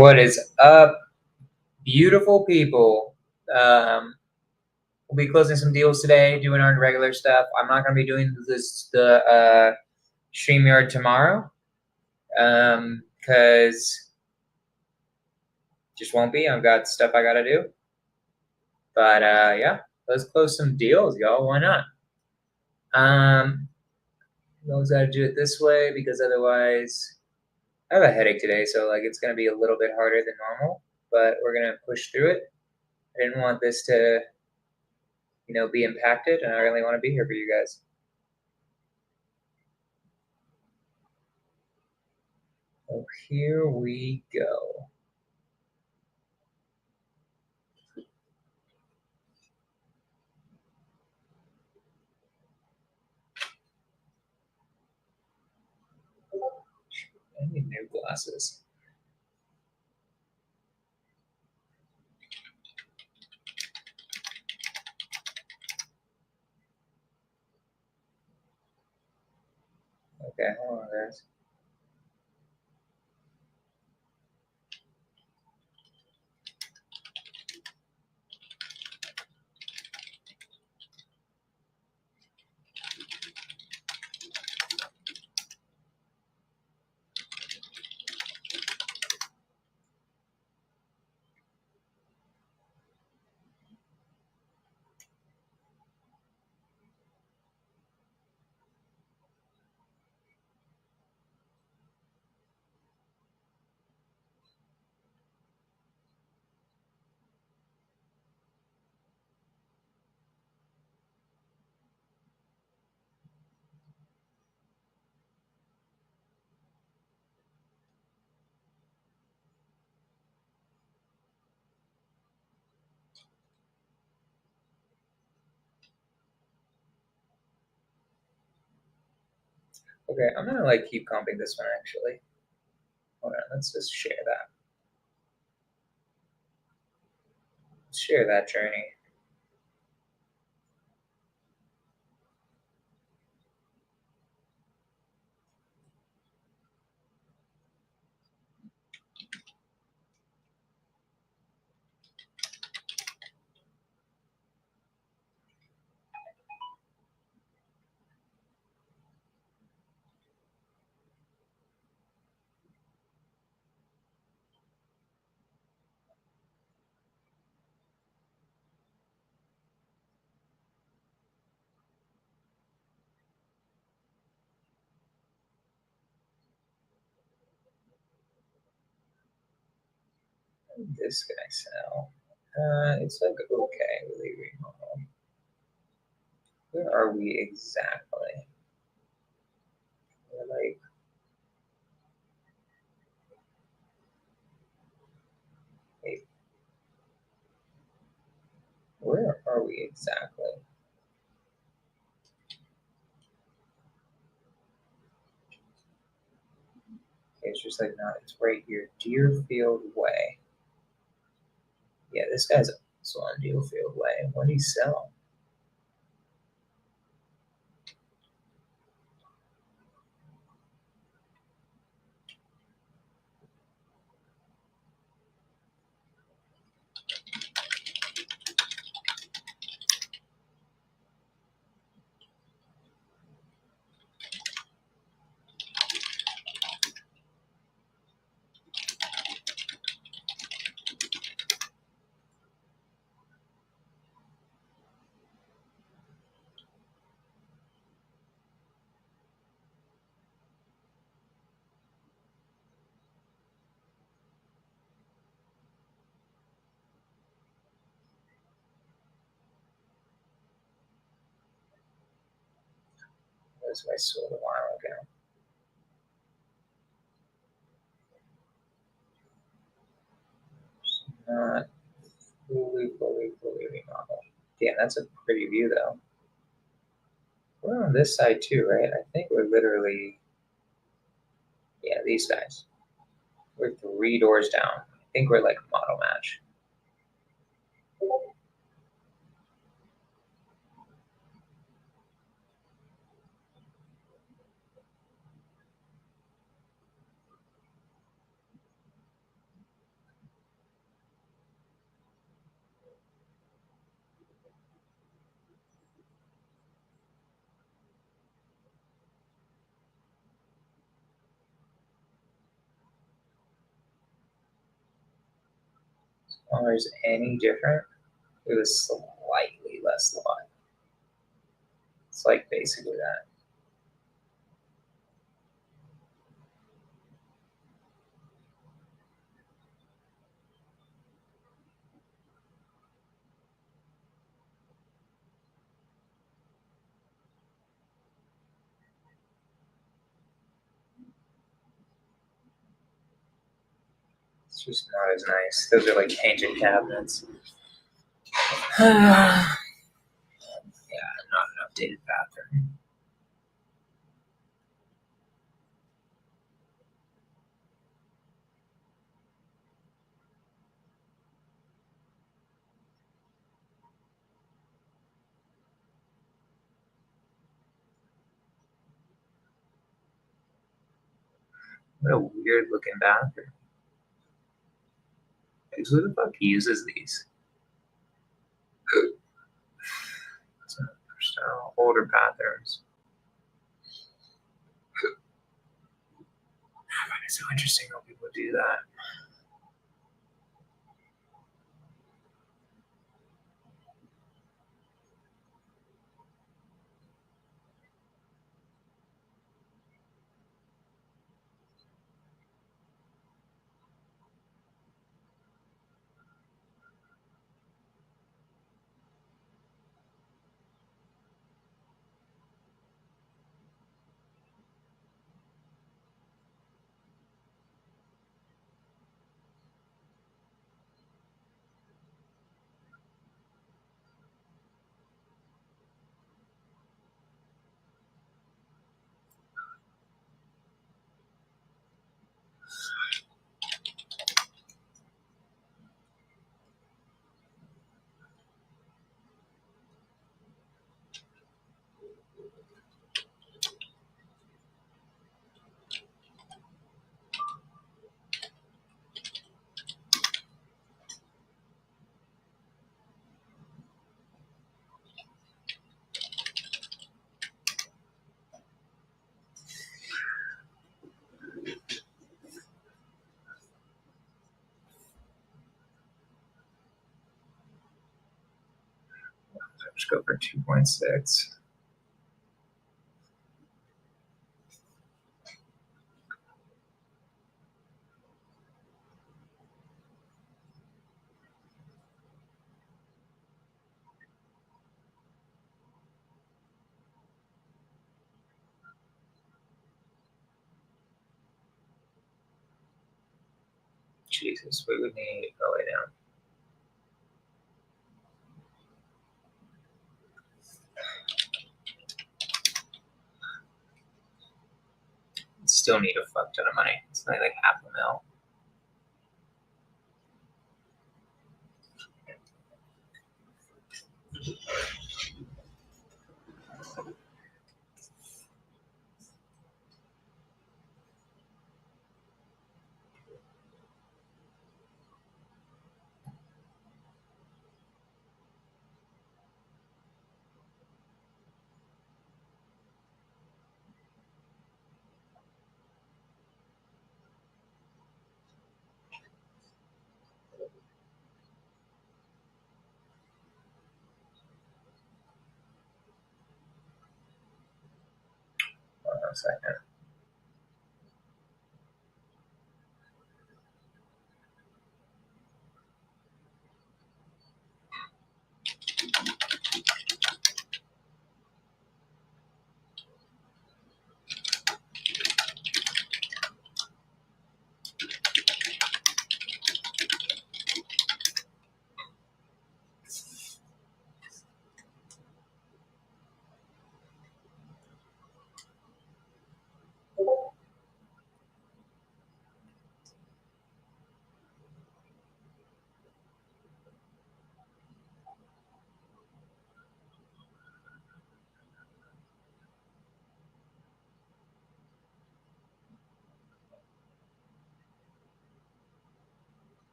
What is up, beautiful people? We'll be closing some deals today, doing our regular stuff. I'm not going to be doing the StreamYard tomorrow because just won't be. I've got stuff I got to do. But yeah, let's close some deals, y'all. Why not? We always got to do it this way because otherwise I have a headache today, so like it's going to be a little bit harder than normal, but we're going to push through it. I didn't want this to be impacted, and I really want to be here for you guys. So here we go. I need new glasses. Okay, hold on, guys. Okay, I'm gonna keep comping this one actually. Hold on, let's just share that. Let's share that journey. This guy sell. It's like okay, really remodel. Where are we exactly? We're wait, where are we exactly? Okay, it's just not. It's right here, Deerfield Way. Yeah, this guy's also on Deerfield Way. What did he sell? That's what I sold a while ago. It's not fully remodeled. Damn, that's a pretty view though. We're on this side too, right? I think we're literally, yeah, these guys. We're 3 doors down. I think we're model match. $2 any different? It was slightly less lot. It's like basically that. It's just not as nice. Those are like painted cabinets. Yeah, not an updated bathroom. What a weird looking bathroom. Who the fuck uses these? Older bathrooms. I find it so interesting how people do that. Let's go for 2.6. Jesus, we would need lay down. Still need a fuck ton of money. It's only like $500,000. Hold on a second.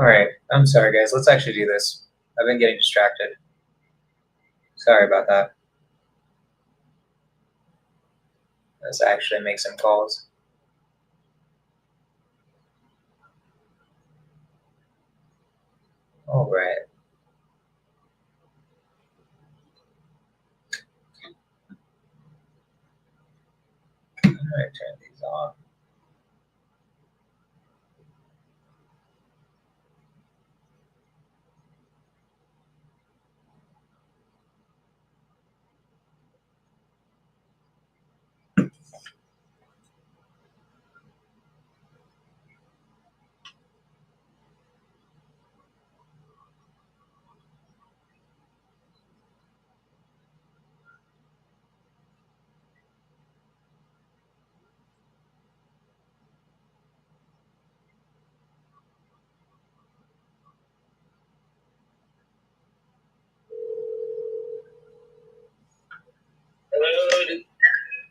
All right, I'm sorry, guys. Let's actually do this. I've been getting distracted. Sorry about that. Let's actually make some calls. All right. I'm gonna turn these on.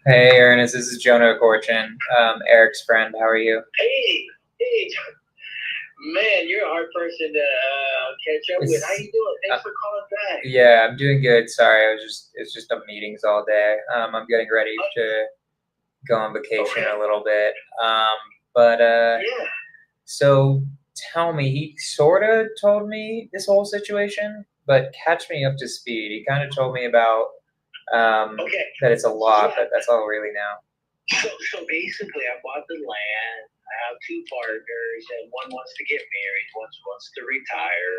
Hey, Ernest. This is Jonah Corchin, Eric's friend. How are you? Hey, man, you're a hard person to catch up with. How you doing? Thanks for calling back. Yeah, I'm doing good. Sorry, it's just a meetings all day. I'm getting ready to go on vacation a little bit. Yeah. So tell me, he sort of told me this whole situation, but catch me up to speed. He kind of told me about that it's a lot, but that's all really now. So basically, I bought the land. I have two partners, and one wants to get married, one wants to retire,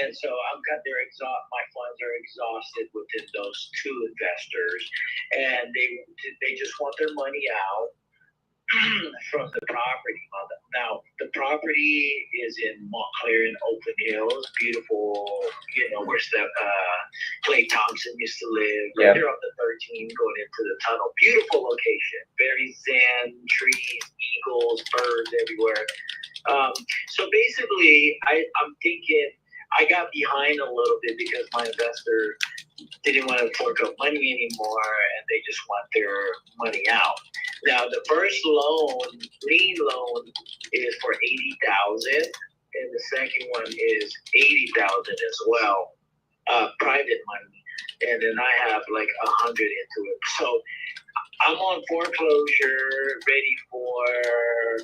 and so my funds are exhausted within those two investors, and they just want their money out from the property. Now, the property is in Montclair in Oakland Hills, beautiful, where Clay Thompson used to live, right there on the 13 going into the tunnel. Beautiful location, very zen, trees, eagles, birds everywhere. So basically, I'm thinking I got behind a little bit because my investor didn't want to fork up money anymore, and they just want their money out. Now, the first lien loan, is for $80,000, and the second one is $80,000 as well, private money, and then I have like $100 into it. So I'm on foreclosure, ready for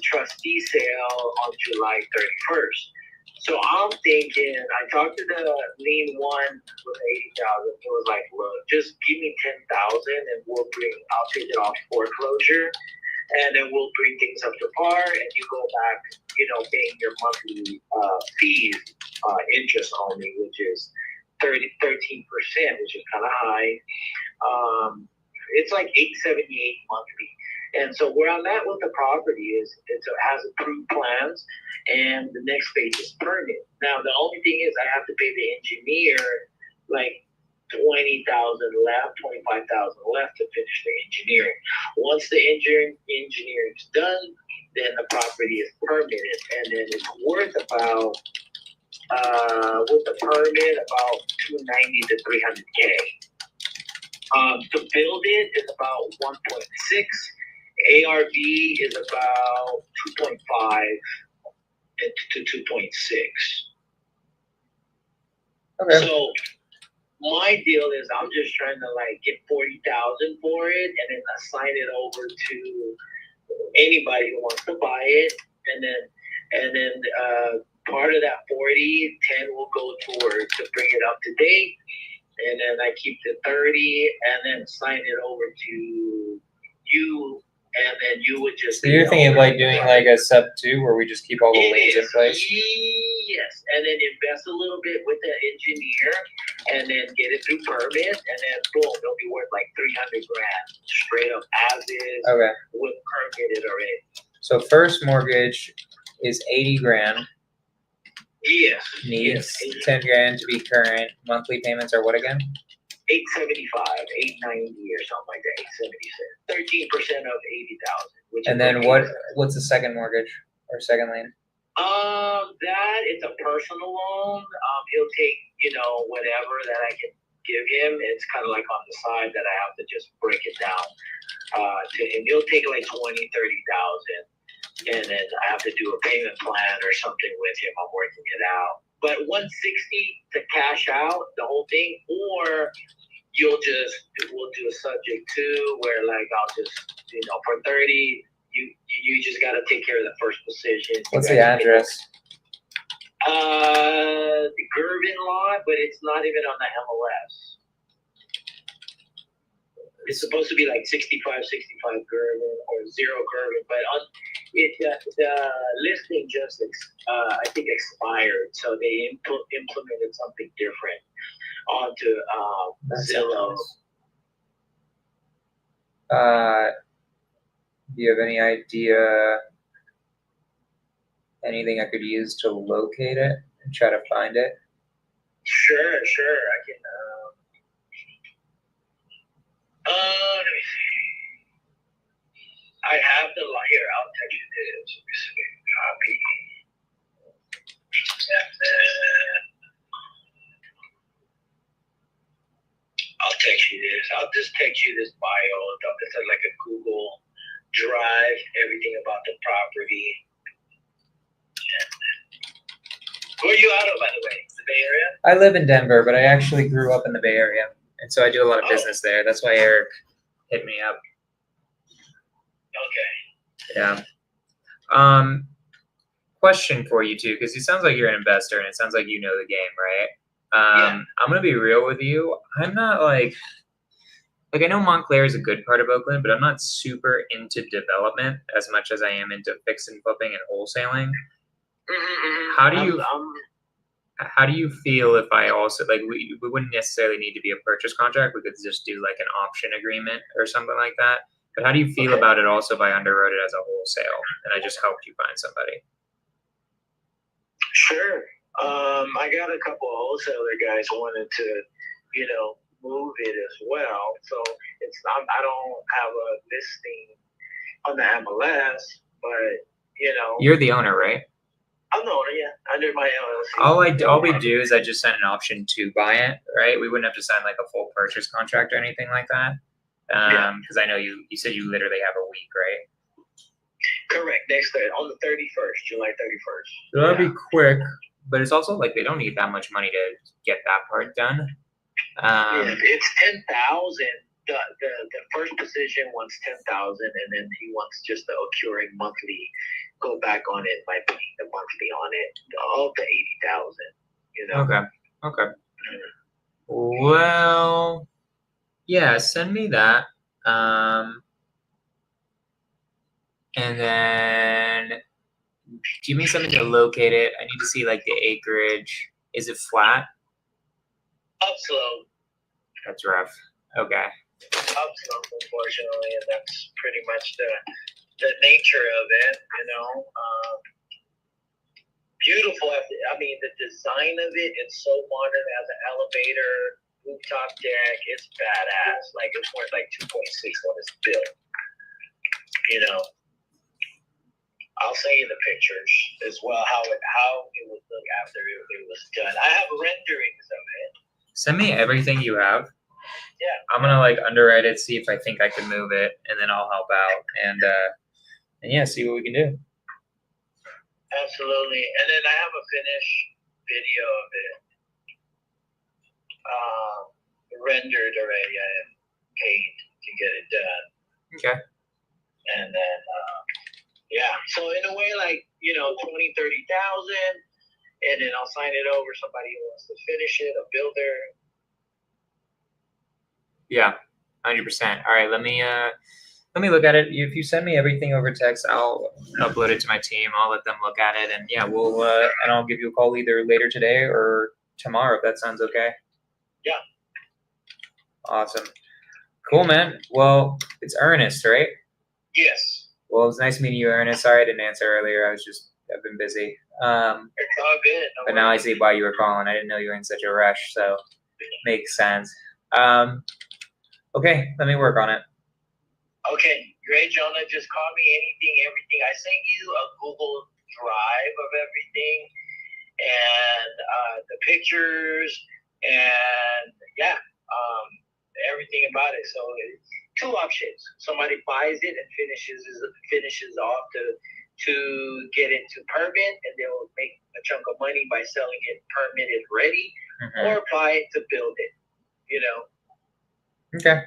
trustee sale on July 31st. So I'm thinking, I talked to the lien one with 80,000. He was like, look, just give me 10,000 and I'll take it off foreclosure, and then we'll bring things up to par, and you go back, paying your monthly fees, interest only, which is 13%, which is kind of high. It's like $878 monthly. And so where I'm at with the property is it has approved plans, and the next phase is permit. Now the only thing is I have to pay the engineer like 20,000 left, 25,000 left to finish the engineering. Once the engineering is done, then the property is permitted, and then it's worth about with the permit about 290 to 300K. To build it is about 1.6. ARV is about 2.5 to 2.6. Okay. So my deal is I'm just trying to like get 40,000 for it, and then assign it over to anybody who wants to buy it, and then part of that 40, 10 will go towards to bring it up to date, and then I keep the 30 and then sign it over to you, and then you would just. So you're thinking of like doing like a sub 2 where we just keep all the liens in place? Yes, and then invest a little bit with the engineer, and then get it through permit, and then boom, it'll be worth like 300 grand straight up as is. Okay. With permitted already. So first mortgage is 80 grand. Yes. Needs 10 grand to be current. Monthly payments are what again? 875, 890 or something like that. 876. 13% of 80,000. And then what's the second mortgage or second lien? That it's a personal loan. He'll take whatever that I can give him. It's kind of like on the side that I have to just break it down to him. He'll take like 20, 30,000. and then I have to do a payment plan or something with him. I'm working it out. But 160 to cash out the whole thing, or we'll do a subject to where like I'll just for 30 you just got to take care of the first position. What's the address? The Gervin lot, but it's not even on the MLS. It's supposed to be like 65 Gervin or 0 Gervin, but the listing just I think expired, so they implemented something different onto Zillow. Do you have any idea anything I could use to locate it and try to find it? Sure. I can. Let me see. I have the here. I'll text you this. Let me see. Copy. And then I'll text you this. I'll just text you this bio. It's like a Google Drive, everything about the property. Where are you out of, by the way? The Bay Area? I live in Denver, but I actually grew up in the Bay Area, and so I do a lot of business there. That's why Eric hit me up. Okay. Yeah. Question for you too, because it sounds like you're an investor, and it sounds like you know the game, right? Yeah. I'm gonna be real with you. I'm not like I know Montclair is a good part of Oakland, but I'm not super into development as much as I am into fix and flipping and wholesaling. Mm-hmm. How do you feel if I also we wouldn't necessarily need to be a purchase contract. We could just do like an option agreement or something like that. But how do you feel about it also if I underwrote it as a wholesale and I just helped you find somebody? Sure. I got a couple of wholesaler guys who wanted to, move it as well. So it's not, I don't have a listing on the MLS, but You're the owner, right? I'm the owner, yeah, under my LLC. All we do is I just sign an option to buy it, right? We wouldn't have to sign like a full purchase contract or anything like that. Because I know you said you literally have a week, right? Correct. Next on the 31st, July 31st. So that'll be quick, but it's also like they don't need that much money to get that part done. It's 10,000. The first position wants 10,000, and then he wants just the occurring monthly. Go back on it by paying the monthly on it up to 80,000. Okay. Well, yeah. Send me that. And then give me something to locate it. I need to see like the acreage. Is it flat? Upslope. That's rough. Okay. Upslope, unfortunately, and that's pretty much the nature of it. Beautiful. I mean, the design of it, it's so modern. As an elevator, rooftop deck, it's badass. Like it's worth like 2.6 when it's built. I'll send you the pictures as well, how it would look after it was done. I have renderings of it. Send me everything you have. Yeah. I'm gonna underwrite it, see if I think I can move it, and then I'll help out and yeah, see what we can do. Absolutely. And then I have a finished video of it. Rendered already. I am paid to get it done. Okay. And then so in a way, 20,000, 30,000, and then I'll sign it over. Somebody who wants to finish it, a builder. Yeah, 100%. All right, let me look at it. If you send me everything over text, I'll upload it to my team. I'll let them look at it, and yeah, we'll and I'll give you a call either later today or tomorrow if that sounds okay. Yeah. Awesome. Cool, man. Well, it's Ernest, right? Yes. Well, it was nice meeting you, Ernest. Sorry I didn't answer earlier. I've been busy. It's all good. But now I see why you were calling. I didn't know you were in such a rush, so makes sense. Okay, let me work on it. Okay, great, Jonah. Just call me everything. I sent you a Google Drive of everything and the pictures and everything about it. So it's two options. Somebody buys it and finishes off to get into permit, and they'll make a chunk of money by selling it permitted ready, or buy it to build it. You know. Okay.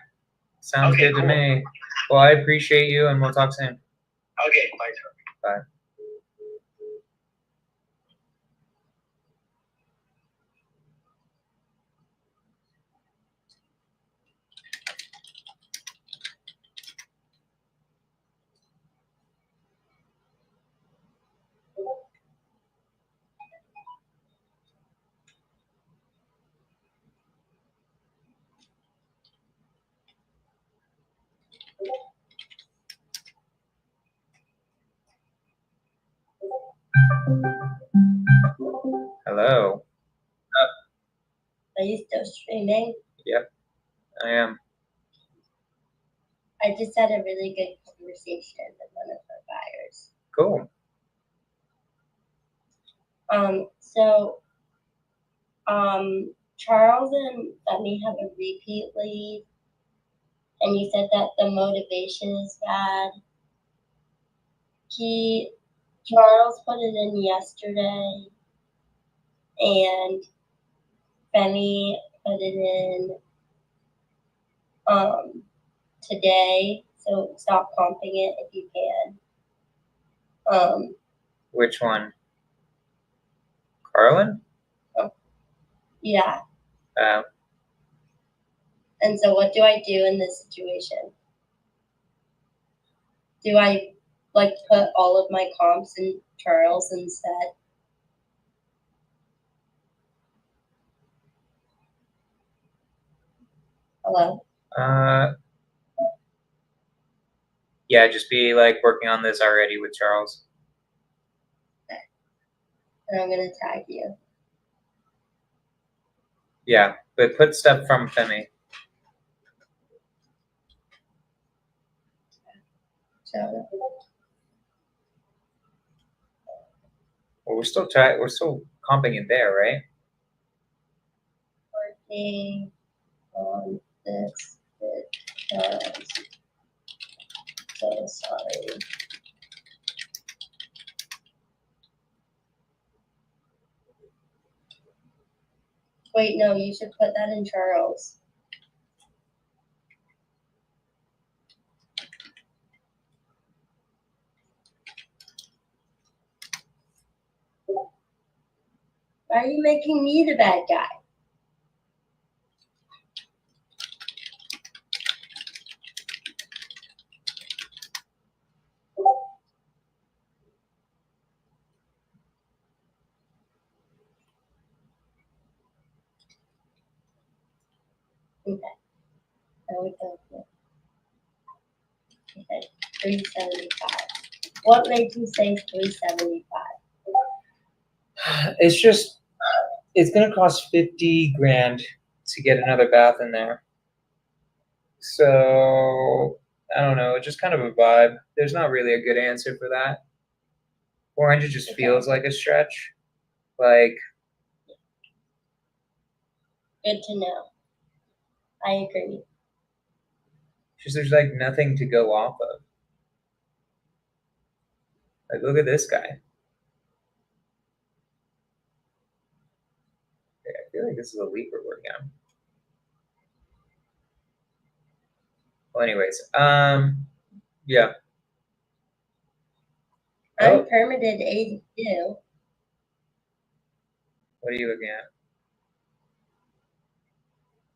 Sounds good to me. Well, I appreciate you, and we'll talk soon. Okay, bye, sir. Bye. Hello. Are you still streaming? Yep, I am. I just had a really good conversation with one of our buyers. Cool. Charles and Femi have a repeat lead, and you said that the motivation is bad. Charles put it in yesterday, and Femi put it in today. So stop comping it if you can. Which one? Carlin? Yeah. And so what do I do in this situation? Do I put all of my comps in Charles instead? Hello? Yeah, just be working on this already with Charles. Okay. And I'm gonna tag you. Yeah, but put stuff from Femi. So Well, we're still comping it there, right? working on this because so sorry. Wait, no, you should put that in Charles. Why are you making me the bad guy? Okay. There we go. Okay, 375. What made you say 375? It's gonna cost 50 grand to get another bath in there. So I don't know, just kind of a vibe. There's not really a good answer for that. 400 just feels like a stretch. Good to know. I agree. Just there's nothing to go off of. Look at this guy. I feel like this is a leap we're working on. Well, anyways, yeah. I'm permitted 82. What are you looking at?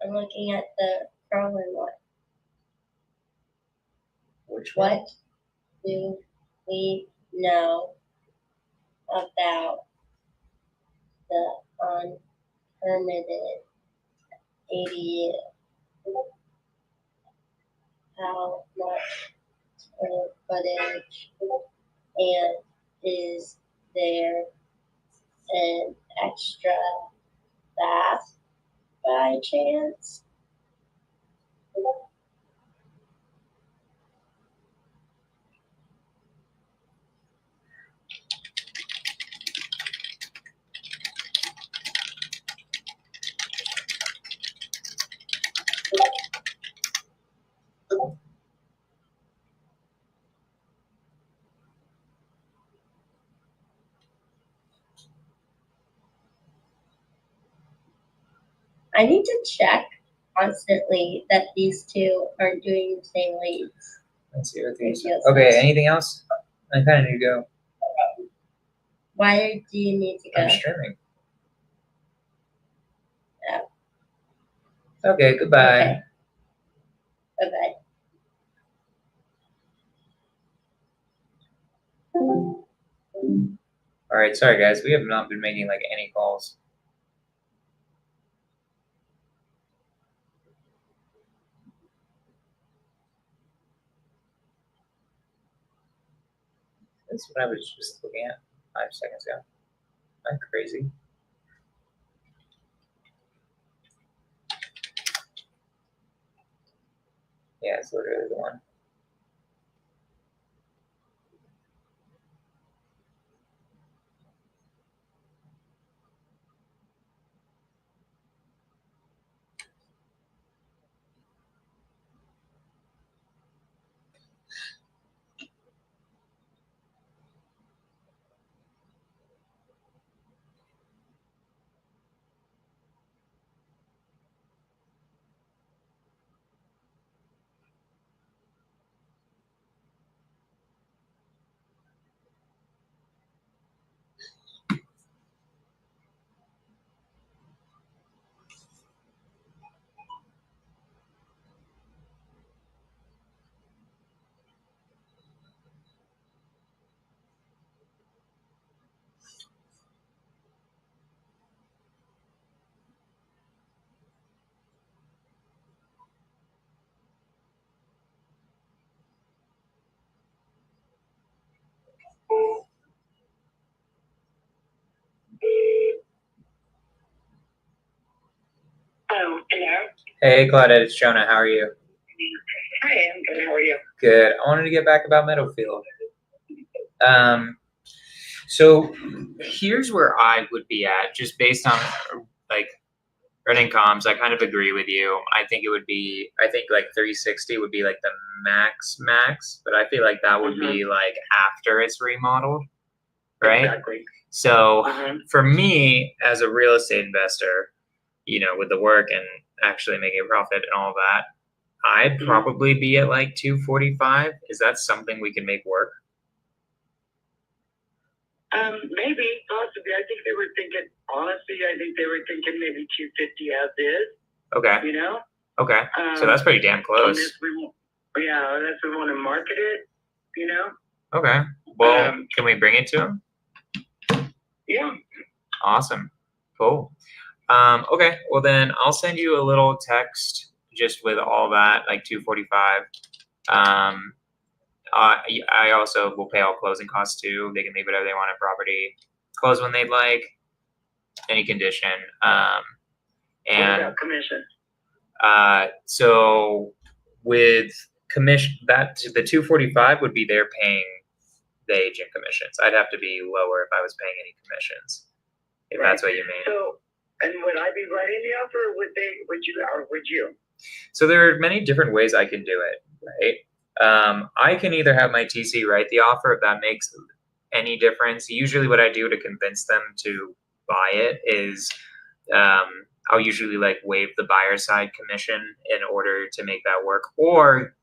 I'm looking at the Carlin one. Which one? What do we know about the unpermitted ADU? How much square footage, and is there an extra bath by chance? I need to check constantly that these two aren't doing the same leads. Let's see what It these. feels Okay, nice. anything else? I kind of need to go. Why do you need to go? I'm streaming. Oh. Okay, goodbye. Okay. Bye-bye. All right, sorry guys, we have not been making like any calls. That's what I was just looking at 5 seconds ago. I'm crazy. Yeah, it's literally the one. Oh, hello. Hey Claudette, it's Jonah. How are you? Hi, I'm good. How are you? Good. I wanted to get back about Meadowfield. So here's where I would be at, just based on like running comms. I kind of agree with you. I think like 360 would be like the max, but I feel like that would be like after it's remodeled, right? Exactly. So for me, as a real estate investor, with the work and actually making a profit and all that, I'd probably be at like 245. Is that something we can make work? Maybe, possibly. I think they were thinking, honestly, maybe 250 as is. Okay. You know? Okay. So that's pretty damn close. Unless we want to market it, Okay. Well, can we bring it to him? Yeah. Awesome. Cool. Okay. Well, then I'll send you a little text just with all that, like 245. I also will pay all closing costs too. They can leave whatever they want at property, close when they'd like, any condition. What And about commission? So with commission, the 245 would be they're paying the agent commissions. I'd have to be lower if I was paying any commissions, if that's what you mean. So, and would I be writing the offer, or would you? So there are many different ways I can do it, right? I can either have my TC write the offer if that makes any difference. Usually what I do to convince them to buy it is I'll usually like waive the buyer side commission in order to make that work. Or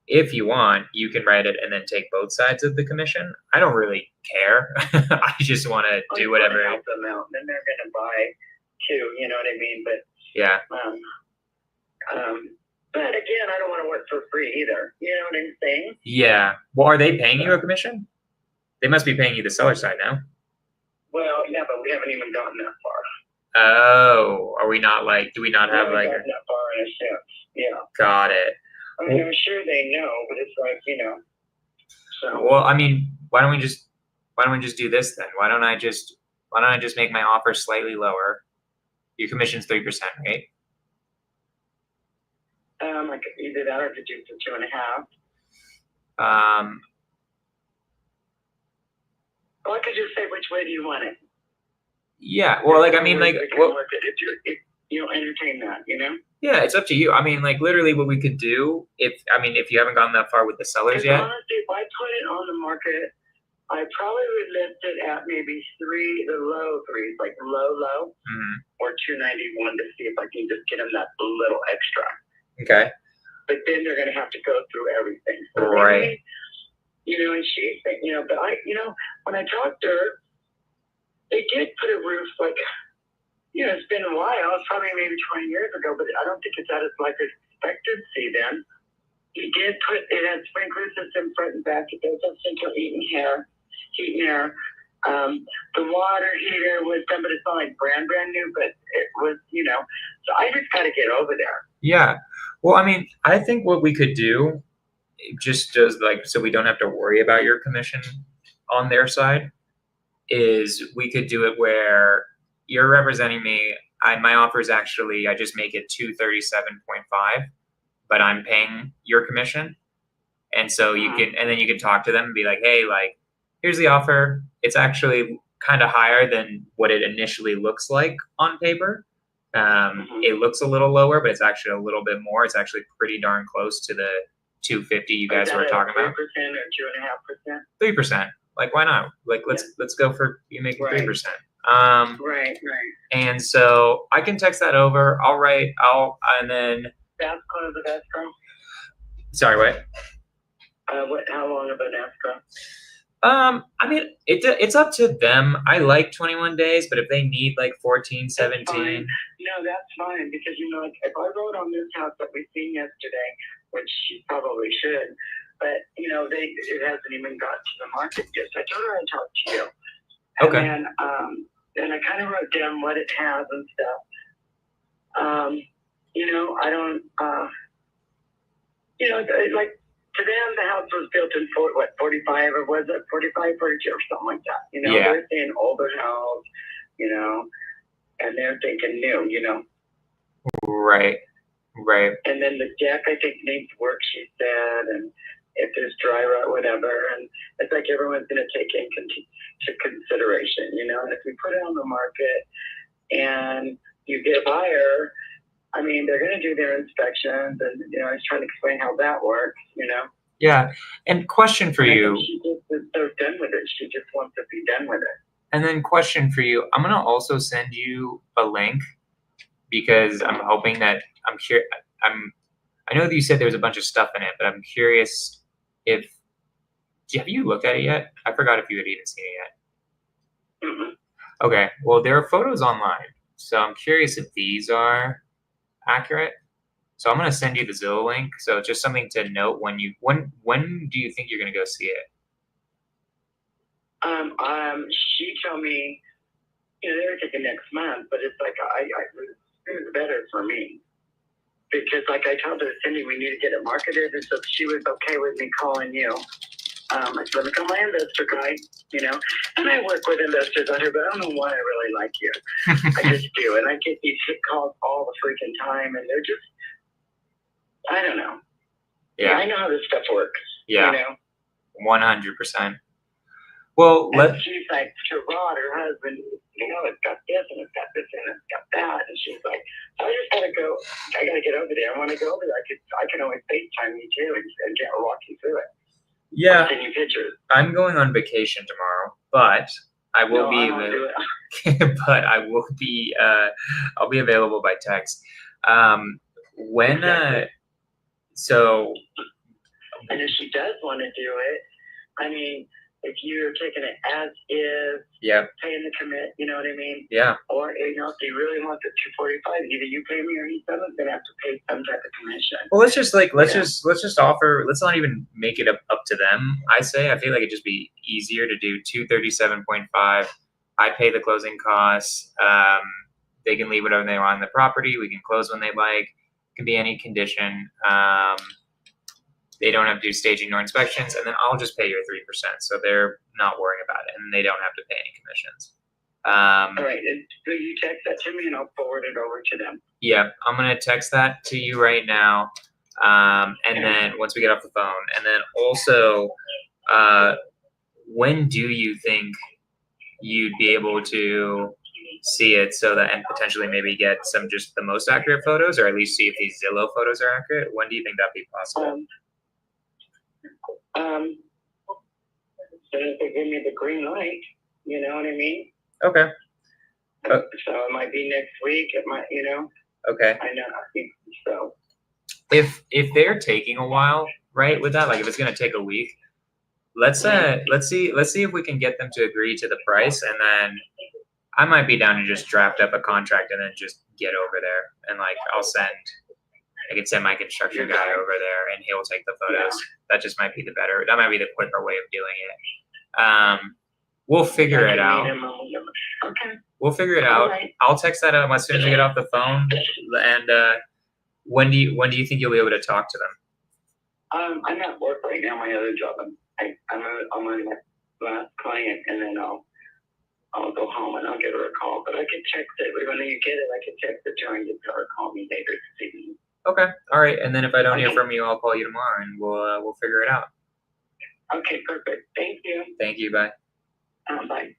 if you want, you can write it and then take both sides of the commission. I don't really care. I just want to do whatever. Help them out, then they're going to buy too. You know what I mean? But yeah. But again, I don't want to work for free either. You know what I'm saying? Yeah. Well, are they paying you a commission? They must be paying you the seller side now. Well, yeah, but we haven't even gotten that far. Oh, are we not like? Do we not have like? Gotten that far in a sense. Yeah. Got it. I mean, I'm sure they know, but it's like So. Well, I mean, why don't we just do this then? Why don't I just make my offer slightly lower? Your commission's 3%, right? I could either that or could do for 2.5. Well, I could just say which way do you want it? Yeah. Well, like I mean, like if you entertain that, Yeah, it's up to you. I mean, like literally, what we could do if you haven't gone that far with the sellers yet. Honestly, if I put it on the market, I probably would list it at maybe the low threes, like low, or 291 to see if I can just get them that little extra. Okay. But then they're going to have to go through everything. So Right. maybe, and she, but when I talked to her, they did put a roof like, it's been a while. It's probably maybe 20 years ago, but I don't think it's at its life expectancy then. He did it had sprinkler system front and back. It does have central heat and air. The water heater was done, but it's not like brand new, but it was, so I just got to get over there. Yeah. Well, I mean, I think what we could do, just as like, so we don't have to worry about your commission on their side, is we could do it where you're representing me. My offer is actually, I just make it 237.5, but I'm paying your commission. And so you can, and then you can talk to them and be like, hey, like, here's the offer. It's actually kind of higher than what it initially looks like on paper. It looks a little lower, but it's actually a little bit more. It's actually pretty darn close to the 250 you guys were talking about. 3% or 2.5%? 3%. Like, why not? Like, let's go for you making 3%. Right. And so I can text that over. And then. That's close of escrow. Sorry, what? How long of an escrow? I mean, it's up to them. I like 21 days, but if they need like 14, 17. That's fine. No, that's fine because like if I wrote on this house that we seen yesterday, which you probably should, but it hasn't even got to the market yet. So I told her I'd talk to you. Okay. And then I kind of wrote down what it has and stuff. I don't. Like. To them, the house was built in 45 or was it 45, 42 or something like that. They're saying older house, and they're thinking new, Right. And then the deck, I think, needs work, she said, and if there's dry rot, whatever. And it's like everyone's going to take into consideration, and if we put it on the market and you get a buyer, I mean, they're going to do their inspections, and I was trying to explain how that works, Yeah, and question for you. She just is so done with it. She just wants to be done with it. And then question for you. I'm gonna also send you a link because I'm hoping that I know that you said there was a bunch of stuff in it, but I'm curious have you looked at it yet? I forgot if you had even seen it yet. Mm-hmm. Okay. Well, there are photos online, so I'm curious if these are accurate. So I'm gonna send you the Zillow link. So just something to note when do you think you're gonna go see it? She told me, they're taking next month, but it's like it's better for me because, like I told her, Cindy, we need to get it marketed, and so she was okay with me calling you. I said, look, I'm my investor guy, and I work with investors on here, but I don't know why I really like you. I just do, and I get these hit calls all the freaking time, and they're just. I don't know. Yeah. I know how this stuff works. Yeah. 100%. Well, she's like, to Rod, her husband, it's got this and it's got this and it's got that. And she's like, I just gotta go. I gotta get over there. I want to go over there. I can always FaceTime you too and walk you through it. Yeah. Send you pictures. I'm going on vacation tomorrow, but I will be. But I will be. I'll be available by text. So, and if she does want to do it, I mean, if you're taking it as is, paying the commit, you know what I mean? Yeah. Or, if you really want the 245, either you pay me or he's going to have to pay some type of commission. Well, let's just offer, let's not even make it up to them. I say, I feel like it'd just be easier to do 237.5. I pay the closing costs. They can leave whatever they want on the property. We can close when they like. It can be any condition. They don't have to do staging nor inspections, and then I'll just pay your 3%. So they're not worrying about it, and they don't have to pay any commissions. All right. And so you text that to me, and I'll forward it over to them. Yeah, I'm going to text that to you right now. And then once we get off the phone, and then also, when do you think you'd be able to see it so that, and potentially maybe get some just the most accurate photos, or at least see if these Zillow photos are accurate? When do you think that'd be possible? soon as they give me the green light, you know what I mean? Okay. So it might be next week. It might, Okay. I know. I think so. If they're taking a while, right, with that, like if it's gonna take a week, let's see if we can get them to agree to the price, and then I might be down to just draft up a contract and then just get over there, and like I can send my construction guy over there and he'll take the photos. That just might be that might be the quicker way of doing it. We'll figure it out. Okay. We'll figure it out. Right. I'll text that out as soon as we get off the phone. And when do you think you'll be able to talk to them? I'm at work right now. My other job. I'm on my last client, and then I'll go home and I'll give her a call. But I can text it when you get it. I can text it to her and get her to call me later this evening. Okay. All right. And then if I don't hear from you, I'll call you tomorrow and we'll figure it out. Okay. Perfect. Thank you. Thank you. Bye. Bye.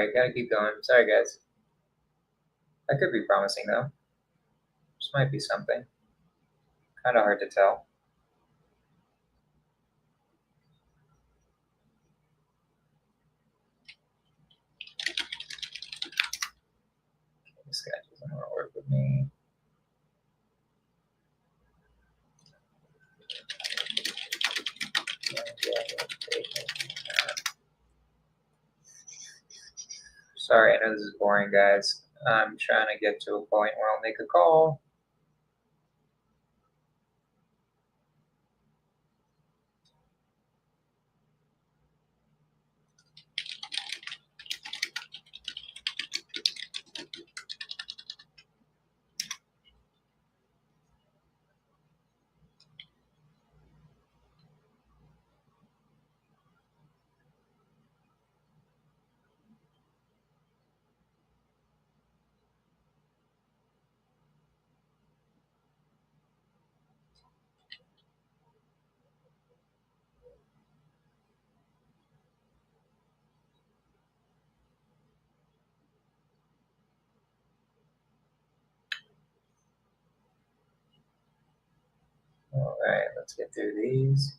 Alright, gotta keep going. Sorry, guys. That could be promising, though. This might be something. Kind of hard to tell. This guy doesn't want to work with me. Sorry, I know this is boring, guys. I'm trying to get to a point where I'll make a call. All right, let's get through these.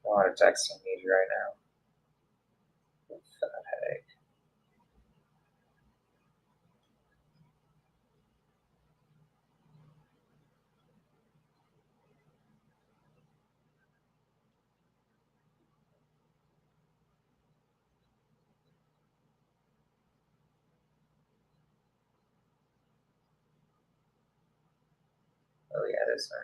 A lot of texting need right now. Fat headache. Oh yeah, this one.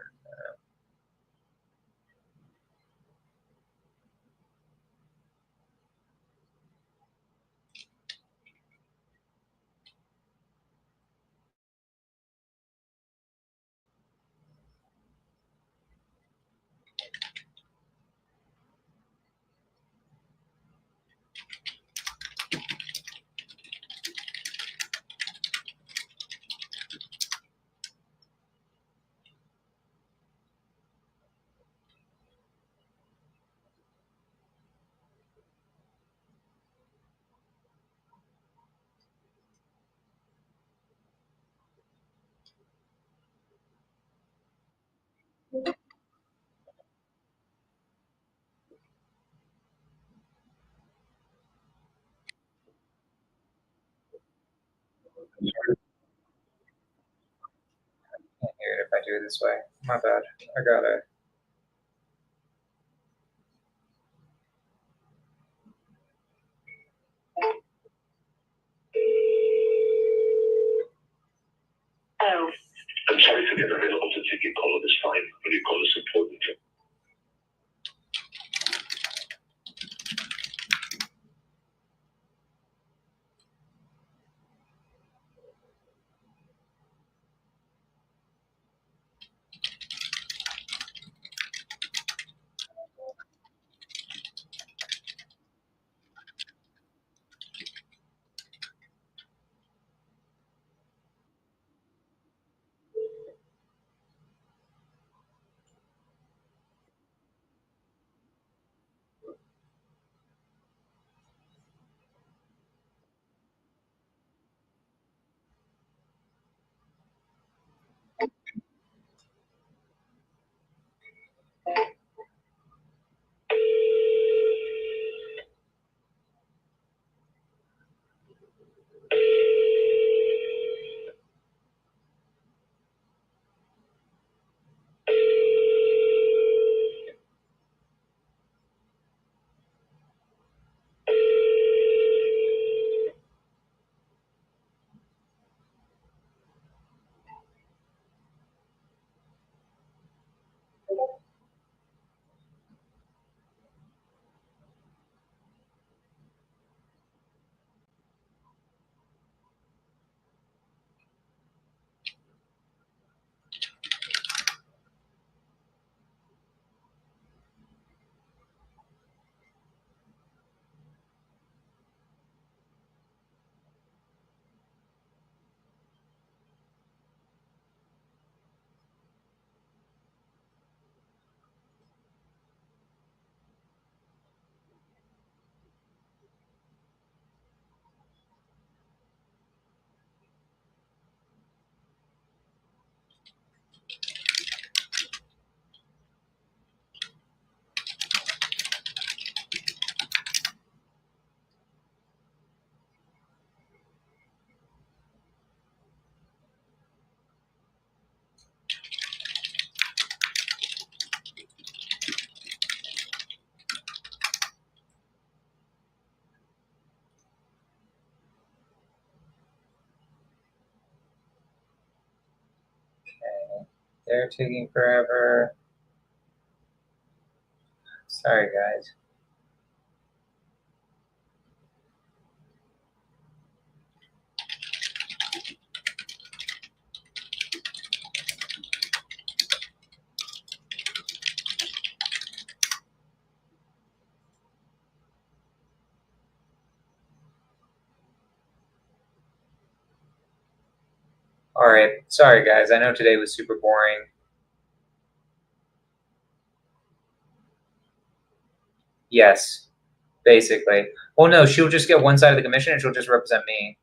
Can't hear it if I do it this way. My bad. I gotta. Oh. I'm sorry to get available to take your call at this time, but your call is important. They're taking forever. Sorry, guys. All right. Sorry, guys. I know today was super boring. Yes, basically. Well, no, she'll just get one side of the commission and she'll just represent me.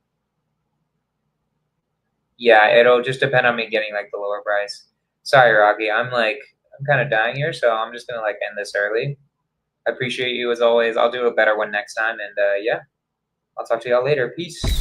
Yeah, it'll just depend on me getting like the lower price. Sorry, Rocky. I'm kind of dying here, so I'm just gonna like end this early. I appreciate you as always. I'll do a better one next time, and yeah, I'll talk to y'all later. Peace.